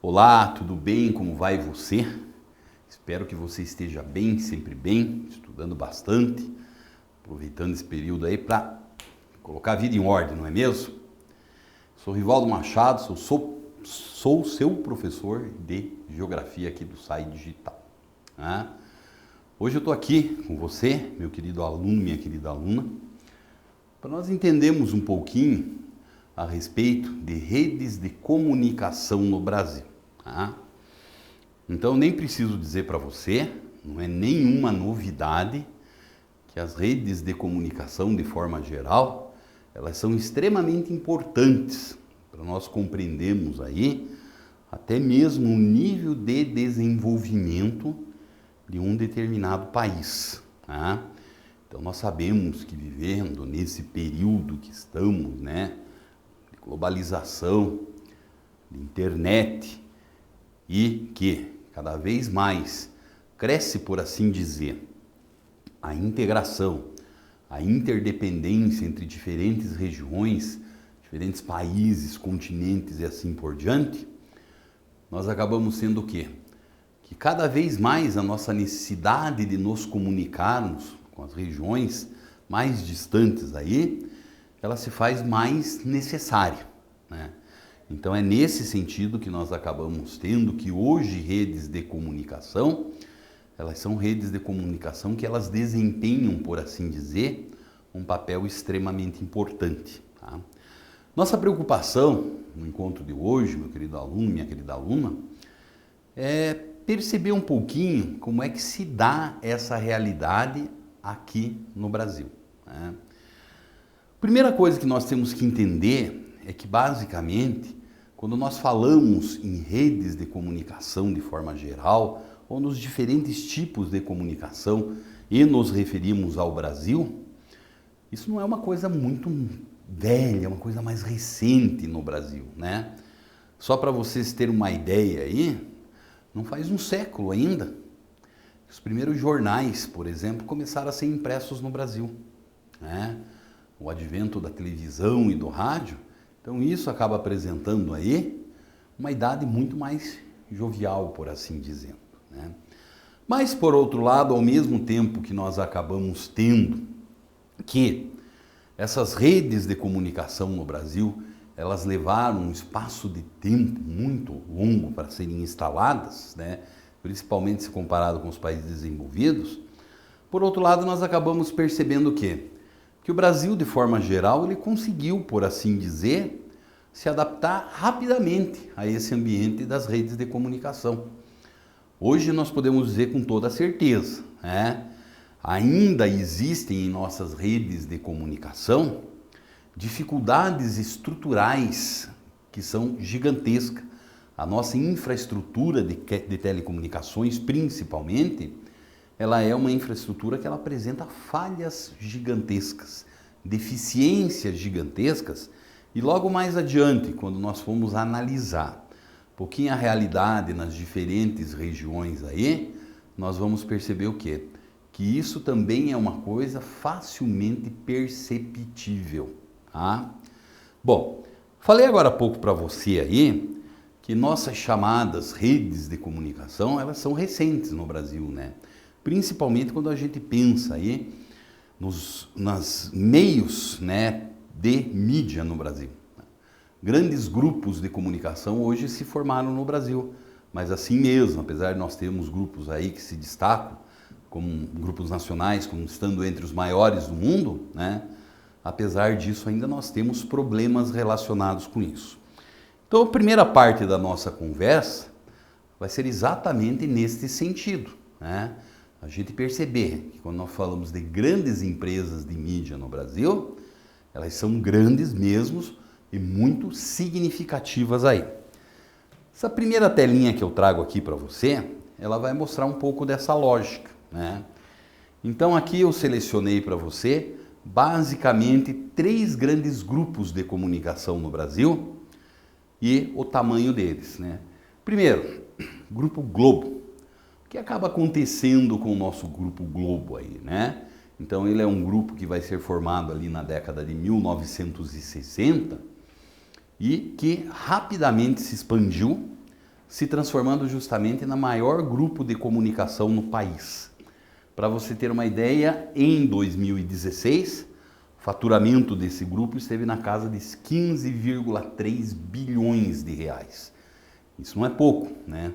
Olá, tudo bem? Como vai você? Espero que você esteja bem, sempre bem, estudando bastante, aproveitando esse período aí para colocar a vida em ordem, não é mesmo? Sou Rivaldo Machado, sou seu professor de Geografia aqui do SAI Digital. Hoje eu estou aqui com você, meu querido aluno, minha querida aluna, para nós entendermos um pouquinho a respeito de redes de comunicação no Brasil. Então nem preciso dizer para você, não é nenhuma novidade, que as redes de comunicação de forma geral, elas são extremamente importantes para nós compreendermos aí até mesmo o nível de desenvolvimento de um determinado país. Então nós sabemos que vivendo nesse período que estamos, de globalização, de internet, e que cada vez mais cresce, por assim dizer, a integração, a interdependência entre diferentes regiões, diferentes países, continentes e assim por diante, nós acabamos sendo o quê? Que cada vez mais a nossa necessidade de nos comunicarmos com as regiões mais distantes aí, ela se faz mais necessária, Então é nesse sentido que nós acabamos tendo que hoje redes de comunicação, elas são redes de comunicação que elas desempenham, por assim dizer, um papel extremamente importante. Nossa preocupação no encontro de hoje, meu querido aluno, minha querida aluna, é perceber um pouquinho como é que se dá essa realidade aqui no Brasil. Primeira coisa que nós temos que entender é que, basicamente, quando nós falamos em redes de comunicação de forma geral, ou nos diferentes tipos de comunicação e nos referimos ao Brasil, isso não é uma coisa muito velha, é uma coisa mais recente no Brasil, Só para vocês terem uma ideia aí, não faz um século ainda, os primeiros jornais, por exemplo, começaram a ser impressos no Brasil, O advento da televisão e do rádio, então isso acaba apresentando aí uma idade muito mais jovial, por assim dizendo, Mas, por outro lado, ao mesmo tempo que nós acabamos tendo que essas redes de comunicação no Brasil, elas levaram um espaço de tempo muito longo para serem instaladas, principalmente se comparado com os países desenvolvidos, por outro lado, nós acabamos percebendo o quê? Que o Brasil, de forma geral, ele conseguiu, por assim dizer, se adaptar rapidamente a esse ambiente das redes de comunicação. Hoje nós podemos dizer com toda certeza, ainda existem em nossas redes de comunicação dificuldades estruturais que são gigantescas. A nossa infraestrutura de telecomunicações, principalmente, ela é uma infraestrutura que ela apresenta falhas gigantescas, deficiências gigantescas, e logo mais adiante, quando nós formos analisar um pouquinho a realidade nas diferentes regiões aí, nós vamos perceber o quê? Que isso também é uma coisa facilmente perceptível, Bom, falei agora há pouco para você aí que nossas chamadas redes de comunicação, elas são recentes no Brasil, Principalmente quando a gente pensa aí nos meios, de mídia no Brasil. Grandes grupos de comunicação hoje se formaram no Brasil, mas assim mesmo, apesar de nós termos grupos aí que se destacam, como grupos nacionais, como estando entre os maiores do mundo, apesar disso ainda nós temos problemas relacionados com isso. Então a primeira parte da nossa conversa vai ser exatamente neste sentido, A gente perceber que quando nós falamos de grandes empresas de mídia no Brasil, elas são grandes mesmo e muito significativas aí. Essa primeira telinha que eu trago aqui para você, ela vai mostrar um pouco dessa lógica, Então aqui eu selecionei para você basicamente 3 grandes grupos de comunicação no Brasil e o tamanho deles, Primeiro, Grupo Globo. O que acaba acontecendo com o nosso Grupo Globo aí, Então ele é um grupo que vai ser formado ali na década de 1960 e que rapidamente se expandiu se transformando justamente na maior grupo de comunicação no país. Para você ter uma ideia, em 2016, o faturamento desse grupo esteve na casa de 15,3 bilhões de reais. Isso não é pouco, né?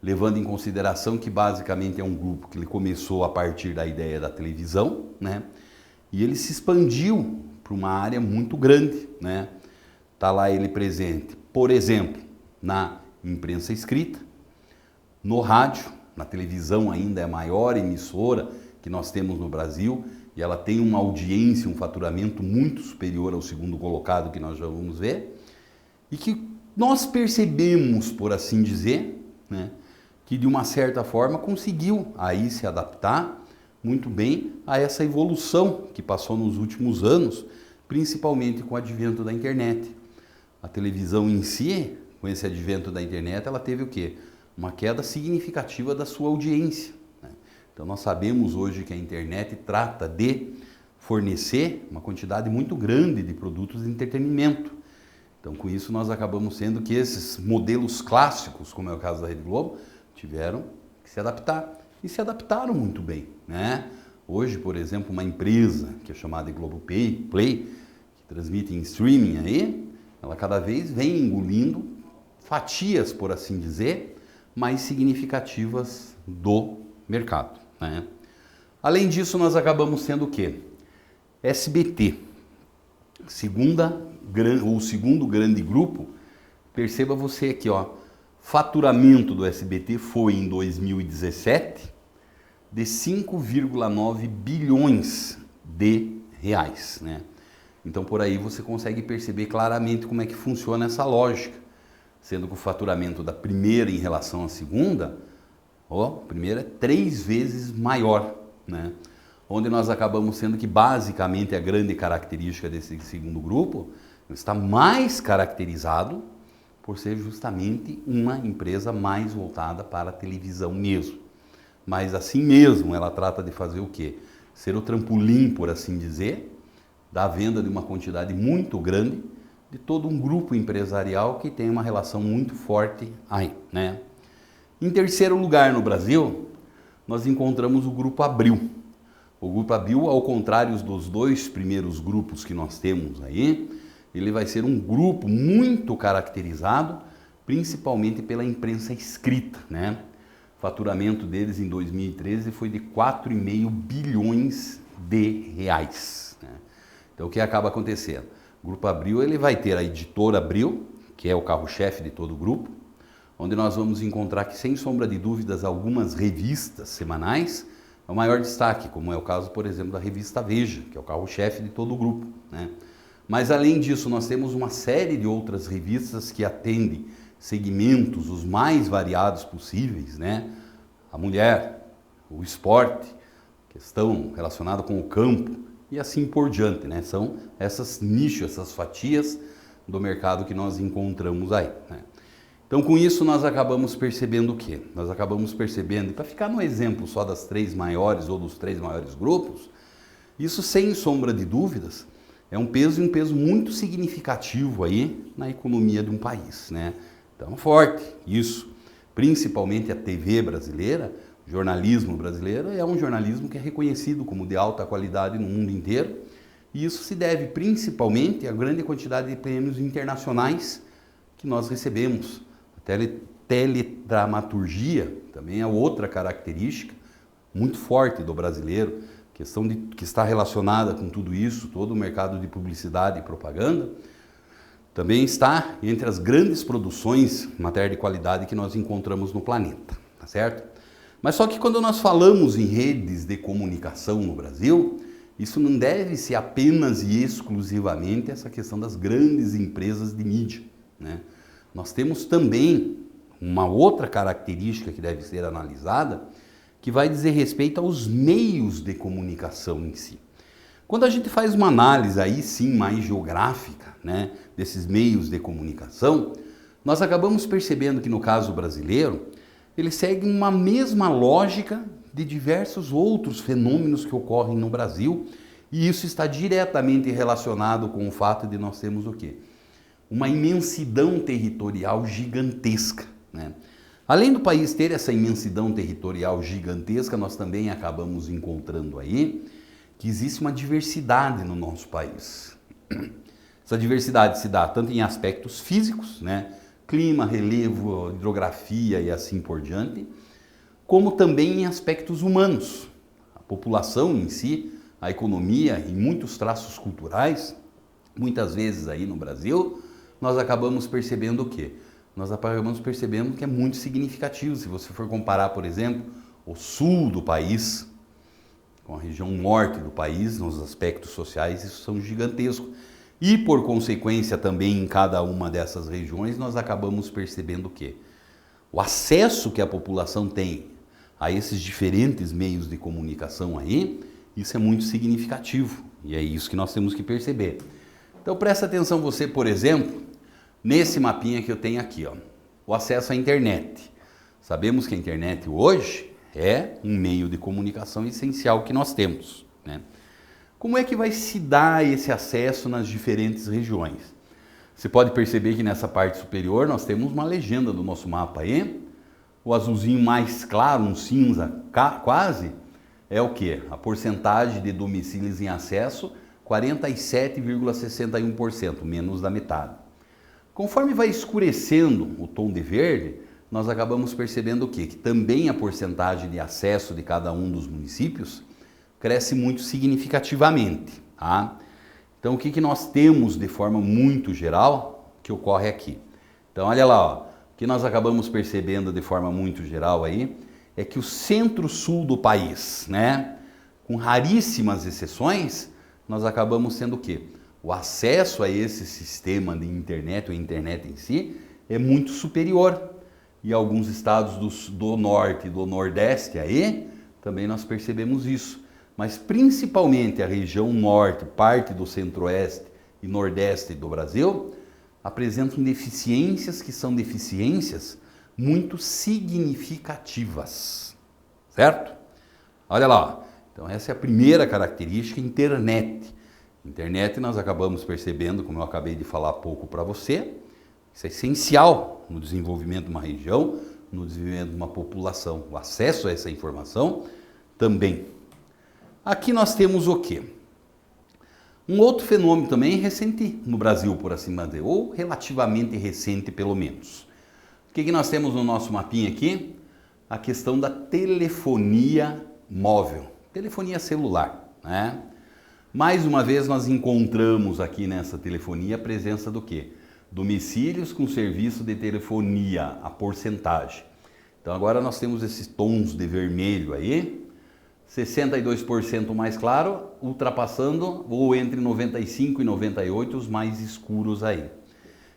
Levando em consideração que basicamente é um grupo que ele começou a partir da ideia da televisão, né? E ele se expandiu para uma área muito grande, né? Tá lá ele presente, por exemplo, na imprensa escrita, no rádio, na televisão ainda é a maior emissora que nós temos no Brasil e ela tem uma audiência, um faturamento muito superior ao segundo colocado que nós já vamos ver e que nós percebemos, por assim dizer, né, que de uma certa forma conseguiu aí se adaptar muito bem a essa evolução que passou nos últimos anos, principalmente com o advento da internet. A televisão em si, com esse advento da internet, ela teve o quê? Uma queda significativa da sua audiência, né? Então nós sabemos hoje que a internet trata de fornecer uma quantidade muito grande de produtos de entretenimento. Então com isso nós acabamos sendo que esses modelos clássicos, como é o caso da Rede Globo, tiveram que se adaptar e se adaptaram muito bem, né? Hoje, por exemplo, uma empresa que é chamada de Globoplay, que transmite em streaming aí, ela cada vez vem engolindo fatias, por assim dizer, mais significativas do mercado, né? Além disso, nós acabamos sendo o quê? SBT, o segundo grande grupo. Perceba você aqui, ó, faturamento do SBT foi em 2017 de 5,9 bilhões de reais, né? Então por aí você consegue perceber claramente como é que funciona essa lógica, sendo que o faturamento da primeira em relação à segunda, a primeira é 3 vezes maior, né? Onde nós acabamos sendo que basicamente a grande característica desse segundo grupo está mais caracterizado por ser justamente uma empresa mais voltada para a televisão mesmo. Mas assim mesmo ela trata de fazer o quê? Ser o trampolim, por assim dizer, da venda de uma quantidade muito grande de todo um grupo empresarial que tem uma relação muito forte aí, né? Em terceiro lugar no Brasil, nós encontramos o Grupo Abril. O Grupo Abril, ao contrário dos 2 primeiros grupos que nós temos aí, ele vai ser um grupo muito caracterizado, principalmente pela imprensa escrita, né? O faturamento deles em 2013 foi de 4,5 bilhões de reais, né? Então o que acaba acontecendo? O Grupo Abril ele vai ter a Editora Abril, que é o carro-chefe de todo o grupo, onde nós vamos encontrar que, sem sombra de dúvidas, algumas revistas semanais é o maior destaque, como é o caso, por exemplo, da revista Veja, que é o carro-chefe de todo o grupo, né? Mas além disso, nós temos uma série de outras revistas que atendem segmentos os mais variados possíveis, né? A mulher, o esporte, questão relacionada com o campo e assim por diante, né? São essas nichos, essas fatias do mercado que nós encontramos aí, né? Então com isso nós acabamos percebendo o quê? Nós acabamos percebendo, para ficar no exemplo só das 3 maiores ou dos 3 maiores grupos, isso sem sombra de dúvidas é um peso muito significativo aí na economia de um país, né? Então forte isso, principalmente a TV brasileira, o jornalismo brasileiro é um jornalismo que é reconhecido como de alta qualidade no mundo inteiro, e isso se deve principalmente à grande quantidade de prêmios internacionais que nós recebemos. A teledramaturgia também é outra característica muito forte do brasileiro, questão que está relacionada com tudo isso, todo o mercado de publicidade e propaganda, também está entre as grandes produções em matéria de qualidade que nós encontramos no planeta, tá certo? Mas só que quando nós falamos em redes de comunicação no Brasil, isso não deve ser apenas e exclusivamente essa questão das grandes empresas de mídia, né? Nós temos também uma outra característica que deve ser analisada, que vai dizer respeito aos meios de comunicação em si. Quando a gente faz uma análise aí sim mais geográfica, né, desses meios de comunicação, nós acabamos percebendo que no caso brasileiro, ele segue uma mesma lógica de diversos outros fenômenos que ocorrem no Brasil, e isso está diretamente relacionado com o fato de nós termos o quê? Uma imensidão territorial gigantesca, né? Além do país ter essa imensidão territorial gigantesca, nós também acabamos encontrando aí que existe uma diversidade no nosso país. Essa diversidade se dá tanto em aspectos físicos, né? Clima, relevo, hidrografia e assim por diante, como também em aspectos humanos. A população em si, a economia e muitos traços culturais, muitas vezes aí no Brasil, nós acabamos percebendo o quê? Nós acabamos percebendo que é muito significativo. Se você for comparar, por exemplo, o sul do país com a região norte do país, nos aspectos sociais, isso são gigantescos. E, por consequência, também em cada uma dessas regiões, nós acabamos percebendo o quê? O acesso que a população tem a esses diferentes meios de comunicação aí, isso é muito significativo. E é isso que nós temos que perceber. Então, presta atenção você, por exemplo, nesse mapinha que eu tenho aqui, ó, o acesso à internet. Sabemos que a internet hoje é um meio de comunicação essencial que nós temos, né? Como é que vai se dar esse acesso nas diferentes regiões? Você pode perceber que nessa parte superior nós temos uma legenda do nosso mapa aí. O azulzinho mais claro, um cinza quase, é o quê? A porcentagem de domicílios em acesso, 47,61%, menos da metade. Conforme vai escurecendo o tom de verde, nós acabamos percebendo o quê? Que também a porcentagem de acesso de cada um dos municípios cresce muito significativamente, tá? Então, o que nós temos de forma muito geral que ocorre aqui? Então, olha lá, ó, o que nós acabamos percebendo de forma muito geral aí é que o centro-sul do país, né, com raríssimas exceções, nós acabamos sendo o quê? O acesso a esse sistema de internet, ou internet em si, é muito superior. E alguns estados do norte e do nordeste aí, também nós percebemos isso. Mas principalmente a região norte, parte do centro-oeste e nordeste do Brasil, apresentam deficiências que são deficiências muito significativas, certo? Olha lá, então essa é a primeira característica, internet. Internet nós acabamos percebendo, como eu acabei de falar há pouco para você, isso é essencial no desenvolvimento de uma região, no desenvolvimento de uma população. O acesso a essa informação também. Aqui nós temos o quê? Um outro fenômeno também recente no Brasil, por assim dizer, ou relativamente recente pelo menos. O que nós temos no nosso mapinha aqui? A questão da telefonia móvel, telefonia celular, né? Mais uma vez nós encontramos aqui nessa telefonia a presença do quê? Domicílios com serviço de telefonia, a porcentagem. Então agora nós temos esses tons de vermelho aí, 62% mais claro, ultrapassando ou entre 95 e 98 os mais escuros aí.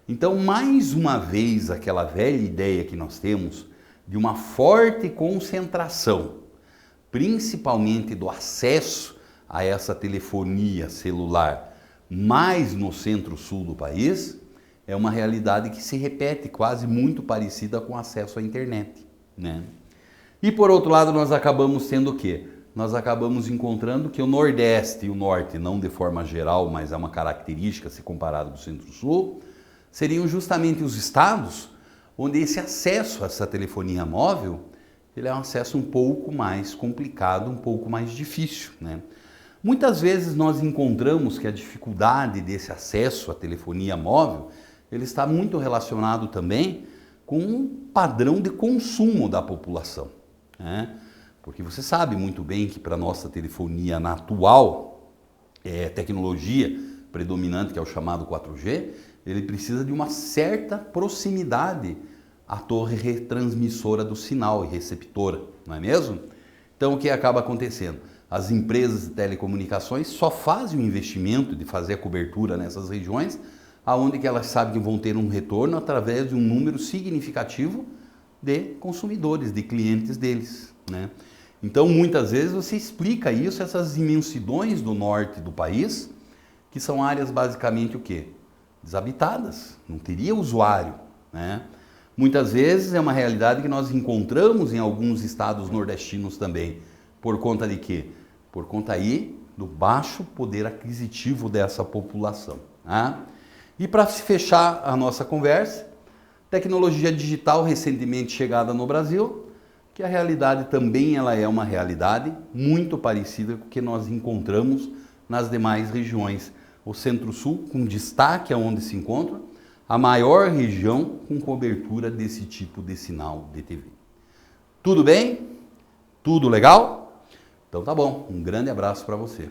Então, mais uma vez, aquela velha ideia que nós temos de uma forte concentração, principalmente do acesso a essa telefonia celular, mais no centro-sul do país, é uma realidade que se repete, quase muito parecida com o acesso à internet, né? E por outro lado, nós acabamos sendo o quê? Nós acabamos encontrando que o Nordeste e o Norte, não de forma geral, mas é uma característica se comparado com o Centro-Sul, seriam justamente os estados onde esse acesso a essa telefonia móvel, ele é um acesso um pouco mais complicado, um pouco mais difícil, né? Muitas vezes nós encontramos que a dificuldade desse acesso à telefonia móvel, ele está muito relacionado também com um padrão de consumo da população, né? Porque você sabe muito bem que para a nossa telefonia na atual tecnologia predominante, que é o chamado 4G, ele precisa de uma certa proximidade à torre retransmissora do sinal e receptora, não é mesmo? Então o que acaba acontecendo? As empresas de telecomunicações só fazem o investimento de fazer a cobertura nessas regiões, aonde que elas sabem que vão ter um retorno através de um número significativo de consumidores, de clientes deles, né? Então, muitas vezes você explica isso, essas imensidões do norte do país, que são áreas basicamente o quê? Desabitadas, não teria usuário, né? Muitas vezes é uma realidade que nós encontramos em alguns estados nordestinos também. Por conta de quê? Por conta aí do baixo poder aquisitivo dessa população, né? E para fechar a nossa conversa, Tecnologia digital recentemente chegada no Brasil, que a realidade também ela é uma realidade muito parecida com o que nós encontramos nas demais regiões. O Centro-Sul, com destaque aonde se encontra, a maior região com cobertura desse tipo de sinal de TV. Tudo bem? Tudo legal? Então tá bom, um grande abraço para você.